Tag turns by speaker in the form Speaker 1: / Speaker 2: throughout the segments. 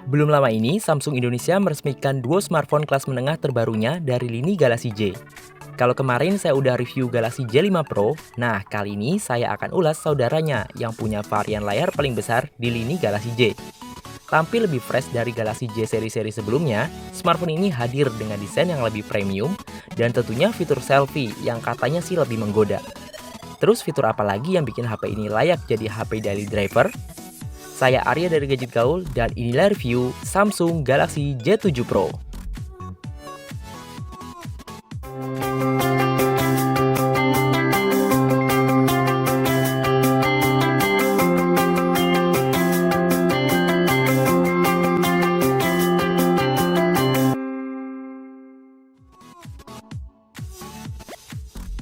Speaker 1: Belum lama ini, Samsung Indonesia meresmikan duo smartphone kelas menengah terbarunya dari lini Galaxy J. Kalau kemarin saya udah review Galaxy J5 Pro, nah kali ini saya akan ulas saudaranya yang punya varian layar paling besar di lini Galaxy J. Tampil lebih fresh dari Galaxy J seri-seri sebelumnya, smartphone ini hadir dengan desain yang lebih premium dan tentunya fitur selfie yang katanya sih lebih menggoda. Terus fitur apa lagi yang bikin HP ini layak jadi HP daily driver? Saya Arya dari Gadget Gaul dan inilah review Samsung Galaxy J7 Pro.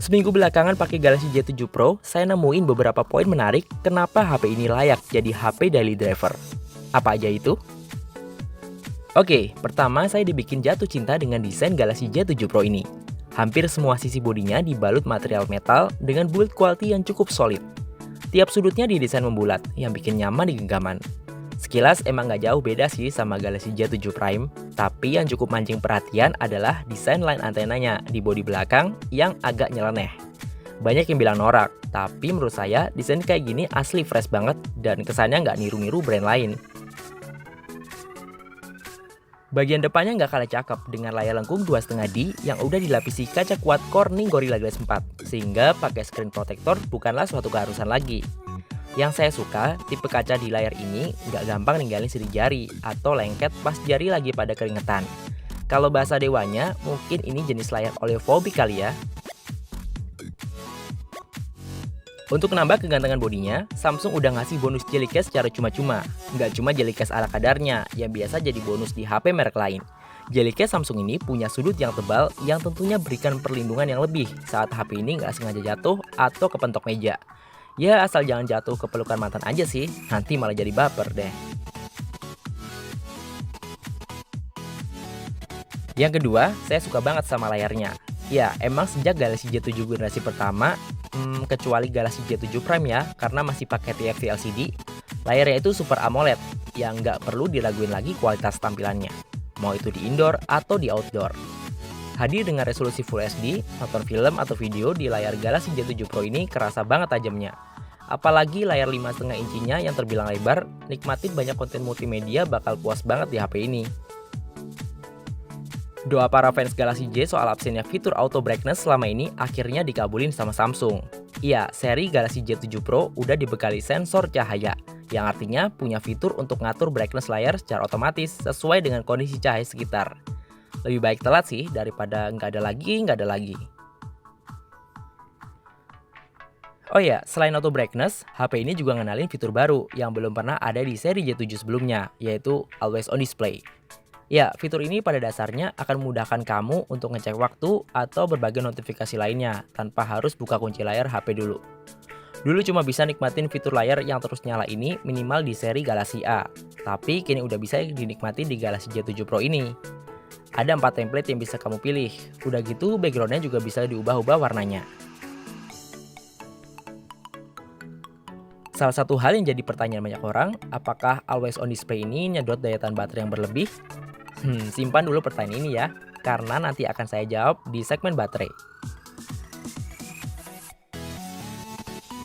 Speaker 1: Seminggu belakangan pakai Galaxy J7 Pro, saya nemuin beberapa poin menarik kenapa HP ini layak jadi HP daily driver. Apa aja itu? Oke, pertama saya dibikin jatuh cinta dengan desain Galaxy J7 Pro ini. Hampir semua sisi bodinya dibalut material metal dengan build quality yang cukup solid. Tiap sudutnya didesain membulat, yang bikin nyaman di genggaman. Sekilas emang nggak jauh beda sih sama Galaxy J7 Prime, tapi yang cukup mancing perhatian adalah desain line antenanya di bodi belakang yang agak nyeleneh. Banyak yang bilang norak, tapi menurut saya desain kayak gini asli fresh banget dan kesannya nggak niru-niru brand lain. Bagian depannya nggak kalah cakep dengan layar lengkung 2,5D yang udah dilapisi kaca kuat Corning Gorilla Glass 4, sehingga pakai screen protector bukanlah suatu keharusan lagi. Yang saya suka, tipe kaca di layar ini nggak gampang ninggalin sidik jari atau lengket pas jari lagi pada keringetan. Kalau bahasa dewanya, mungkin ini jenis layar oleophobik kali ya. Untuk menambah kegantengan bodinya, Samsung udah ngasih bonus jelly case secara cuma-cuma. Nggak cuma jelly case ala kadarnya, yang biasa jadi bonus di HP merek lain. Jelly case Samsung ini punya sudut yang tebal yang tentunya berikan perlindungan yang lebih saat HP ini nggak sengaja jatuh atau kepentok meja. Ya asal jangan jatuh ke pelukan mantan aja sih, nanti malah jadi baper deh. Yang kedua, saya suka banget sama layarnya. Ya, emang sejak Galaxy J7 generasi pertama, kecuali Galaxy J7 Prime ya, karena masih pakai TFT LCD, layarnya itu Super AMOLED, yang nggak perlu diraguin lagi kualitas tampilannya, mau itu di indoor atau di outdoor. Hadir dengan resolusi Full HD, nonton film atau video di layar Galaxy J7 Pro ini kerasa banget tajamnya. Apalagi layar 5,5 inchinya yang terbilang lebar, nikmatin banyak konten multimedia bakal puas banget di HP ini. Doa para fans Galaxy J soal absennya fitur auto brightness selama ini akhirnya dikabulin sama Samsung. Iya, seri Galaxy J7 Pro udah dibekali sensor cahaya, yang artinya punya fitur untuk ngatur brightness layar secara otomatis sesuai dengan kondisi cahaya sekitar. Lebih baik telat sih daripada nggak ada lagi. Oh ya, selain auto brightness, HP ini juga ngenalin fitur baru yang belum pernah ada di seri J7 sebelumnya, yaitu Always On Display. Ya, fitur ini pada dasarnya akan memudahkan kamu untuk ngecek waktu atau berbagai notifikasi lainnya tanpa harus buka kunci layar HP dulu. Dulu cuma bisa nikmatin fitur layar yang terus nyala ini minimal di seri Galaxy A, tapi kini udah bisa dinikmati di Galaxy J7 Pro ini. Ada 4 template yang bisa kamu pilih, udah gitu backgroundnya juga bisa diubah-ubah warnanya. Salah satu hal yang jadi pertanyaan banyak orang, apakah Always On Display ini nyedot daya tahan baterai yang berlebih? Simpan dulu pertanyaan ini ya, karena nanti akan saya jawab di segmen baterai.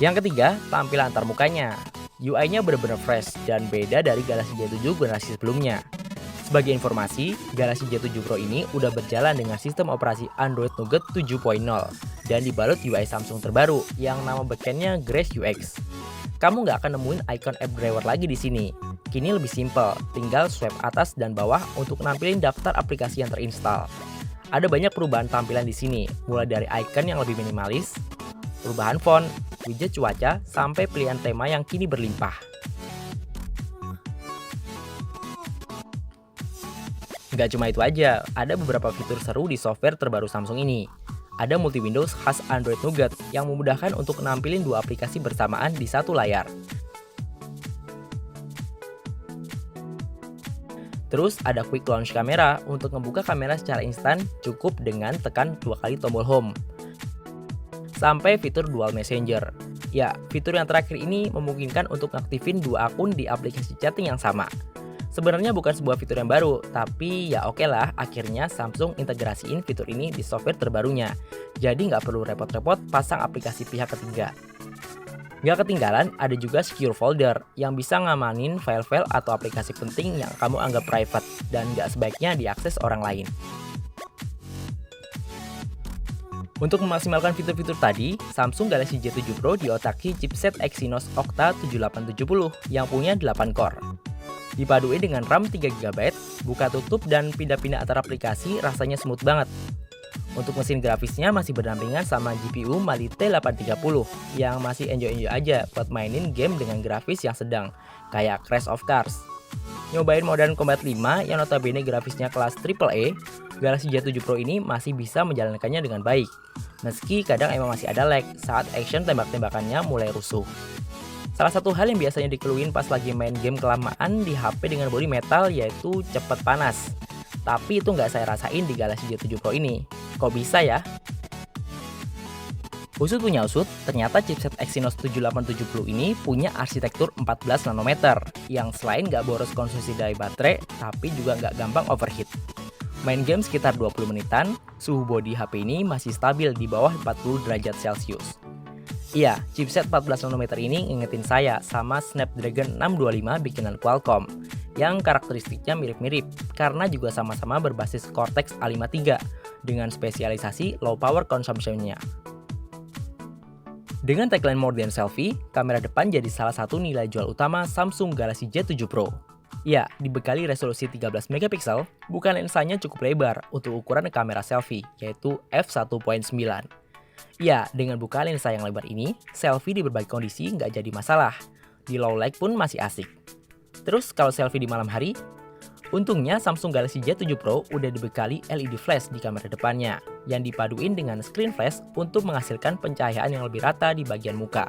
Speaker 1: Yang ketiga, tampilan antarmukanya. UI-nya benar-benar fresh dan beda dari Galaxy J7 generasi sebelumnya. Sebagai informasi, Galaxy J7 Pro ini udah berjalan dengan sistem operasi Android Nougat 7.0 dan dibalut UI Samsung terbaru yang nama backendnya Grace UX. Kamu nggak akan nemuin icon app driver lagi di sini. Kini lebih simple, tinggal swipe atas dan bawah untuk nampilin daftar aplikasi yang terinstall. Ada banyak perubahan tampilan di sini, mulai dari icon yang lebih minimalis, perubahan font, widget cuaca, sampai pilihan tema yang kini berlimpah. Nggak cuma itu aja, ada beberapa fitur seru di software terbaru Samsung ini. Ada multi-windows khas Android Nougat yang memudahkan untuk nampilin 2 aplikasi bersamaan di satu layar. Terus ada Quick Launch Camera untuk membuka kamera secara instan cukup dengan tekan 2 kali tombol home. Sampai fitur Dual Messenger. Ya, fitur yang terakhir ini memungkinkan untuk ngaktifin 2 akun di aplikasi chatting yang sama. Sebenarnya bukan sebuah fitur yang baru, tapi ya oke lah, akhirnya Samsung integrasiin fitur ini di software terbarunya. Jadi nggak perlu repot-repot pasang aplikasi pihak ketiga. Nggak ketinggalan, ada juga secure folder yang bisa ngamanin file-file atau aplikasi penting yang kamu anggap private dan nggak sebaiknya diakses orang lain. Untuk memaksimalkan fitur-fitur tadi, Samsung Galaxy J7 Pro diotaki chipset Exynos Octa 7870 yang punya 8 core. Dipaduin dengan RAM 3GB, buka tutup dan pindah-pindah antar aplikasi rasanya smooth banget. Untuk mesin grafisnya masih berdampingan sama GPU Mali T830 yang masih enjoy-enjoy aja buat mainin game dengan grafis yang sedang, kayak Crash of Cars. Nyobain Modern Combat 5 yang notabene grafisnya kelas AAA, Galaxy J7 Pro ini masih bisa menjalankannya dengan baik. Meski kadang emang masih ada lag saat action tembak-tembakannya mulai rusuh. Salah satu hal yang biasanya dikeluhin pas lagi main game kelamaan di HP dengan bodi metal yaitu cepet panas. Tapi itu nggak saya rasain di Galaxy J7 Pro ini. Kok bisa ya? Usut punya usut, ternyata chipset Exynos 7870 ini punya arsitektur 14 nanometer yang selain nggak boros konsumsi dari baterai, tapi juga nggak gampang overheat. Main game sekitar 20 menitan, suhu bodi HP ini masih stabil di bawah 40 derajat Celcius. Iya, chipset 14 nanometer ini ngingetin saya sama Snapdragon 625 bikinan Qualcomm yang karakteristiknya mirip-mirip karena juga sama-sama berbasis Cortex A53 dengan spesialisasi low power consumption-nya. Dengan tagline More Than Selfie, kamera depan jadi salah satu nilai jual utama Samsung Galaxy J7 Pro. Ya, dibekali resolusi 13 megapiksel, bukan lensanya cukup lebar untuk ukuran kamera selfie, yaitu f1.9. Ya, dengan buka lensa yang lebar ini, selfie di berbagai kondisi nggak jadi masalah. Di low light pun masih asik. Terus kalau selfie di malam hari? Untungnya Samsung Galaxy J7 Pro udah dibekali LED flash di kamera depannya, yang dipaduin dengan screen flash untuk menghasilkan pencahayaan yang lebih rata di bagian muka.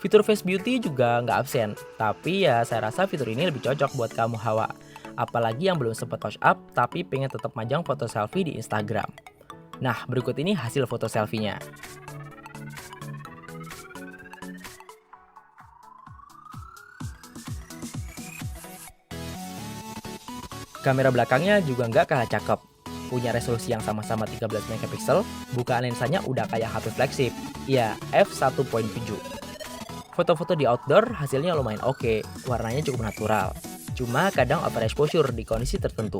Speaker 1: Fitur Face Beauty juga nggak absen, tapi ya saya rasa fitur ini lebih cocok buat kamu hawa. Apalagi yang belum sempat touch up, tapi pengen tetap majang foto selfie di Instagram. Nah, berikut ini hasil foto selfie-nya. Kamera belakangnya juga nggak kalah cakep. Punya resolusi yang sama-sama 13 megapiksel, bukaan lensanya udah kayak HP flagship. Ya, f1.7. Foto-foto di outdoor hasilnya lumayan oke, warnanya cukup natural. Cuma kadang overexposure di kondisi tertentu.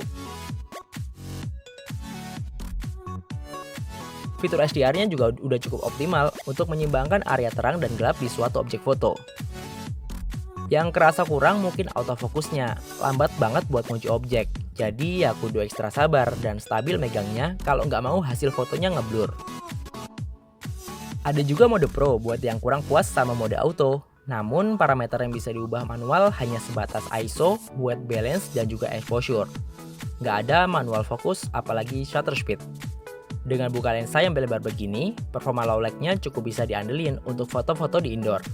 Speaker 1: Fitur HDR-nya juga udah cukup optimal untuk menyeimbangkan area terang dan gelap di suatu objek foto. Yang kerasa kurang mungkin autofokusnya, lambat banget buat ngunci objek. Jadi ya kudu ekstra sabar dan stabil megangnya kalau nggak mau hasil fotonya ngeblur. Ada juga mode Pro buat yang kurang puas sama mode auto. Namun parameter yang bisa diubah manual hanya sebatas ISO, white balance, dan juga exposure. Nggak ada manual fokus apalagi shutter speed. Dengan buka lensa yang lebar begini, performa low light-nya cukup bisa diandelin untuk foto-foto di indoor.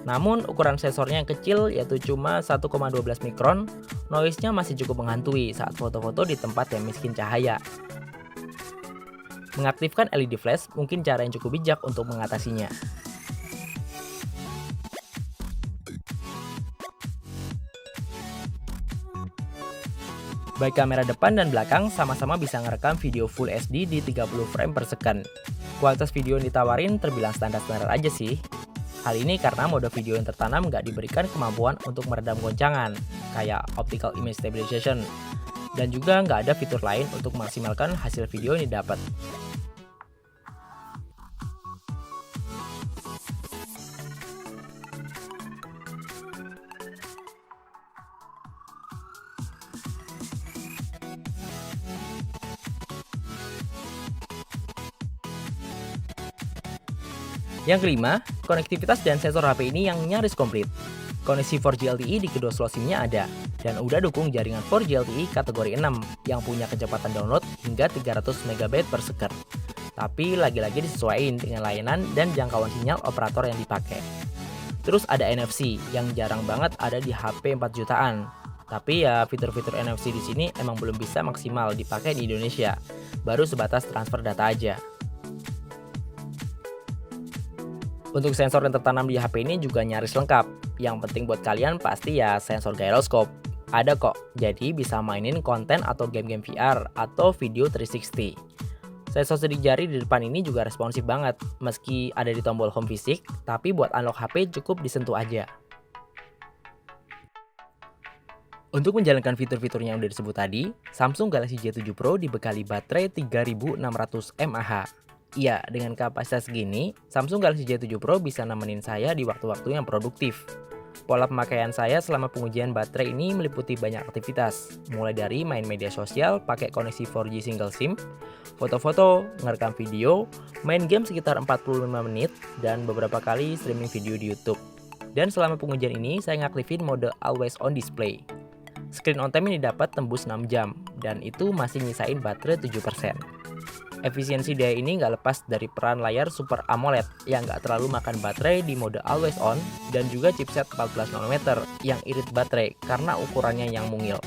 Speaker 1: Namun ukuran sensornya yang kecil yaitu cuma 1,12 mikron, noise-nya masih cukup menghantui saat foto-foto di tempat yang miskin cahaya. Mengaktifkan LED flash mungkin cara yang cukup bijak untuk mengatasinya. Baik kamera depan dan belakang sama-sama bisa ngerekam video Full HD di 30 frame per second. Kualitas video yang ditawarin terbilang standar-standar aja sih. Hal ini karena mode video yang tertanam nggak diberikan kemampuan untuk meredam goncangan, kayak Optical Image Stabilization, dan juga nggak ada fitur lain untuk memaksimalkan hasil video yang didapat. Yang kelima, konektivitas dan sensor HP ini yang nyaris komplit. Koneksi 4G LTE di kedua slot SIM-nya ada, dan udah dukung jaringan 4G LTE kategori 6 yang punya kecepatan download hingga 300 MB per second. Tapi lagi-lagi disesuaikan dengan layanan dan jangkauan sinyal operator yang dipakai. Terus ada NFC yang jarang banget ada di HP 4 jutaan. Tapi ya fitur-fitur NFC di sini emang belum bisa maksimal dipakai di Indonesia. Baru sebatas transfer data aja. Untuk sensor yang tertanam di HP ini juga nyaris lengkap. Yang penting buat kalian pasti ya sensor gyroscope. Ada kok, jadi bisa mainin konten atau game-game VR atau video 360. Sensor sidik jari di depan ini juga responsif banget. Meski ada di tombol home fisik, tapi buat unlock HP cukup disentuh aja. Untuk menjalankan fitur-fiturnya yang udah disebut tadi, Samsung Galaxy J7 Pro dibekali baterai 3600 mAh. Iya, dengan kapasitas segini, Samsung Galaxy J7 Pro bisa nemenin saya di waktu-waktu yang produktif. Pola pemakaian saya selama pengujian baterai ini meliputi banyak aktivitas, mulai dari main media sosial pakai koneksi 4G single SIM, foto-foto, ngerekam video, main game sekitar 45 menit, dan beberapa kali streaming video di YouTube. Dan selama pengujian ini, saya ngaktifin mode Always On Display. Screen on time ini dapat tembus 6 jam, dan itu masih nyisain baterai 7%. Efisiensi daya ini nggak lepas dari peran layar Super AMOLED yang nggak terlalu makan baterai di mode Always On dan juga chipset 14 nanometer yang irit baterai karena ukurannya yang mungil.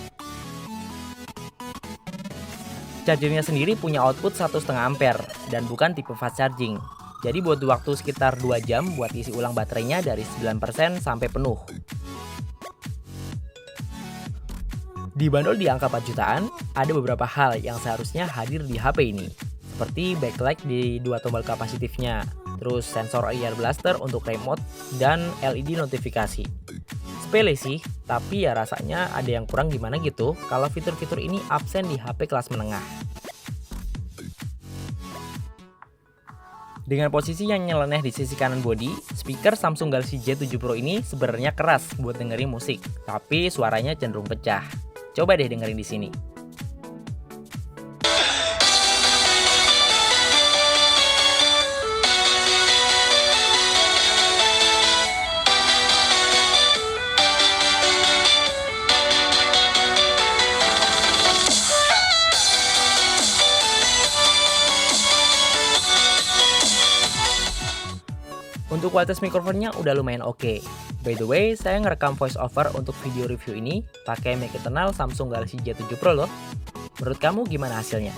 Speaker 1: Chargernya sendiri punya output 1,5 ampere dan bukan tipe fast charging. Jadi butuh waktu sekitar 2 jam buat isi ulang baterainya dari 9% sampai penuh. Dibanderol di angka 4 jutaan, ada beberapa hal yang seharusnya hadir di HP ini. Seperti backlight di dua tombol kapasitifnya, terus sensor IR blaster untuk remote, dan LED notifikasi. Sepele sih, tapi ya rasanya ada yang kurang gimana gitu kalau fitur-fitur ini absen di HP kelas menengah. Dengan posisi yang nyeleneh di sisi kanan bodi, speaker Samsung Galaxy J7 Pro ini sebenarnya keras buat dengerin musik, tapi suaranya cenderung pecah. Coba deh dengerin di sini. Untuk kualitas mikrofonnya udah lumayan oke. By the way, saya ngerekam voice over untuk video review ini pakai mic internal Samsung Galaxy J7 Pro loh. Menurut kamu gimana hasilnya?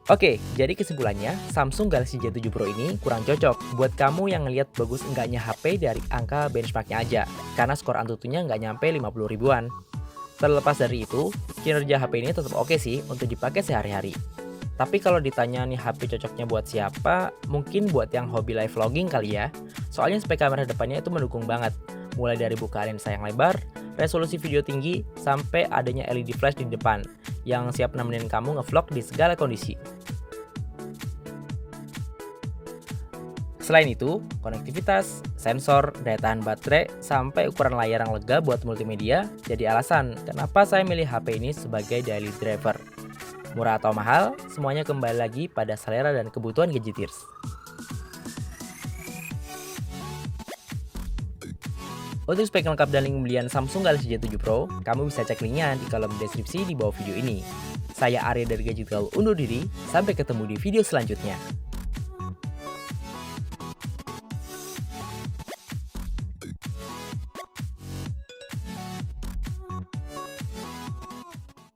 Speaker 1: Oke, jadi kesimpulannya, Samsung Galaxy J7 Pro ini kurang cocok buat kamu yang ngeliat bagus enggaknya HP dari angka benchmarknya aja, karena skor Antutunya nggak nyampe 50 ribuan. Terlepas dari itu, kinerja HP ini tetap oke sih untuk dipakai sehari-hari. Tapi kalau ditanya nih HP cocoknya buat siapa, mungkin buat yang hobi live vlogging kali ya. Soalnya spek kamera depannya itu mendukung banget. Mulai dari buka lensa yang lebar, resolusi video tinggi, sampai adanya LED flash di depan yang siap nemenin kamu ngevlog di segala kondisi. Selain itu, konektivitas, sensor, daya tahan baterai, sampai ukuran layar yang lega buat multimedia jadi alasan kenapa saya milih HP ini sebagai daily driver. Murah atau mahal, semuanya kembali lagi pada selera dan kebutuhan gadgeters. Untuk spek lengkap dan link pembelian Samsung Galaxy J7 Pro, kamu bisa cek linknya di kolom deskripsi di bawah video ini. Saya Arya dari Gadget Gaul undur diri, sampai ketemu di video selanjutnya.